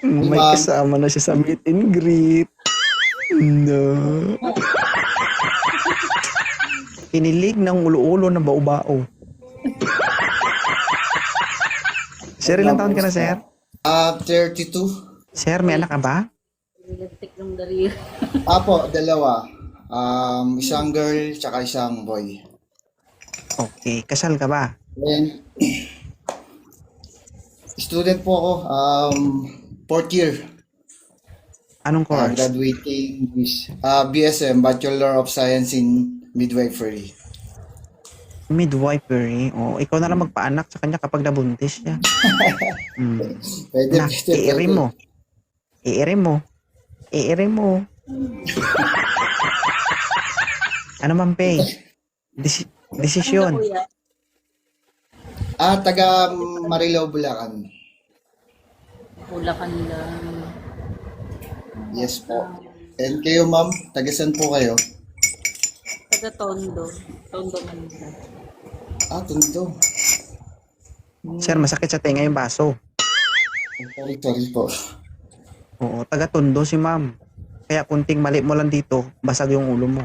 May Ma'am. kasama na siya sa meet and greet. No. Kinilig ng ulo-ulo ng bao-bao. Sir, ilang taon ka na, sir? 32. Sir, may anak ka ba? Nilantik ng daliri. Apo, dalawa. Isang girl, tsaka isang boy. Okay. Kasal ka ba? And, student po ako. Fourth year. Anong course? Graduating with BSM, Bachelor of Science in Midwifery. Midwifery. O, ikaw na lang magpaanak sa kanya kapag nabuntis siya. Pwede, Na, iirim mo. Iirim mo. Iirim mo. Ano man, Pay? Desisyon. Kuya, Taga Marilao, Bulacan. Bulacan lang. Yes po. And kayo, ma'am? Taga saan po kayo? Taga Tondo. Tondo, Manila. Tondo. Sir, masakit sa tenga yung baso. Sorry po. Oo, taga-Tondo si ma'am. Kaya kunting mali mo lang dito, basag yung ulo mo.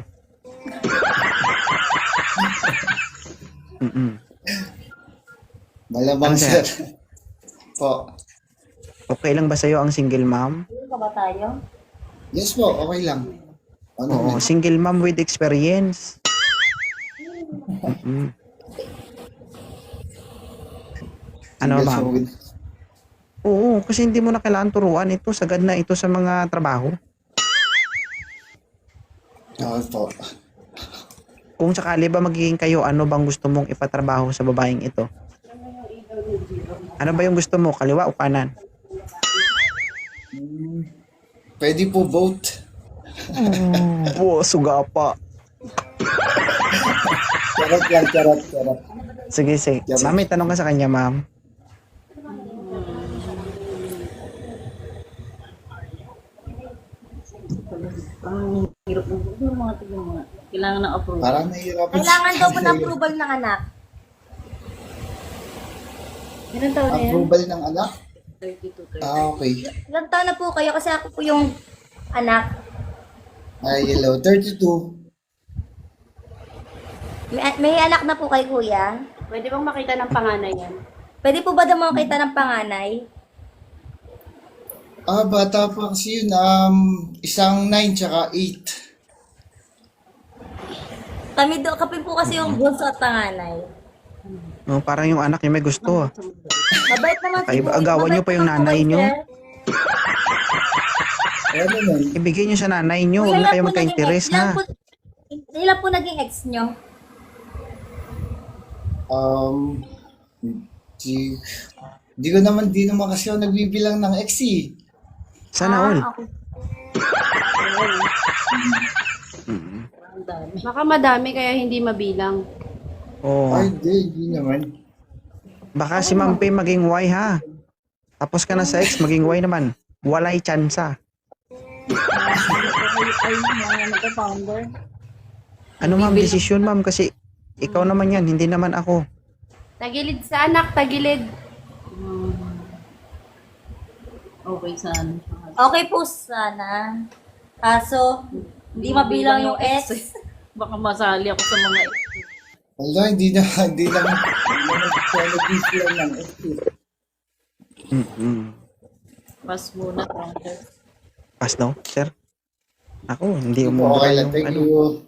Malamang, Ano, sir? sir. Po. Okay lang ba sa'yo ang single mom? Sino ka ba tayo? Yes po, okay lang. Oo, single mom with experience. Ano, Yes, ma'am? po. Oo, kasi hindi mo na kailangan turuan ito. Sagad na ito sa mga trabaho. Oo po. Kung sakali ba magiging kayo, ano bang gusto mong ipatrabaho sa babaeng ito? Ano ba yung gusto mo? Kaliwa o kanan? Pwede po both. Oo, sugapa. Charot. Sige. Ma'am, may tanong ka sa kanya, ma'am. Ang hirap ng mga tignan mga. Kailangan ng approval. Parang nahihirapan. Kailangan daw po ng approval ng anak. Ilan taon na yan? Approval ng anak? 32, 30. Okay. Ilang taon na po kayo kasi ako po yung anak. Hello. 32. May anak na po kay kuya. Pwede bang makita ng panganay yan? Pwede po ba daw makita ng panganay? Bata pa kasi yun. Isang 9 tsaka 8. Kami po kasi yung bunso at panganay. No, parang yung anak niya may gusto. Mabait naman si Iba, agawan niyo pa yung nanay niyo. Ano nun? Ibigay niyo sa nanay niyo. Huwag na kayo magka-interest, ha? Ilan po naging ex nyo? Di naman kasi ako nagbibilang ng ex eh. Sana all. Okay. Ang dami. Baka madami kaya hindi mabilang. Oo. Ay, hindi naman. Baka si Ma'am Pay maging Y, ha? Tapos ka na sa ex, maging Y naman. Walay tsansa. Ay, mga nagka-founder. Ano, ma'am, desisyon, ma'am? Kasi ikaw naman yan, hindi naman ako. Tagilid sa anak, tagilid. Okay, saan? Okay po sana. Kaso, hindi mabilang yung ex. Baka masali ako sa mga ex. Wala, hindi naman ako nagbibilang ng ex eh. Pass muna, founder. Pass daw, sir? Ako, hindi Okay umubra lang, yung thank ano. you.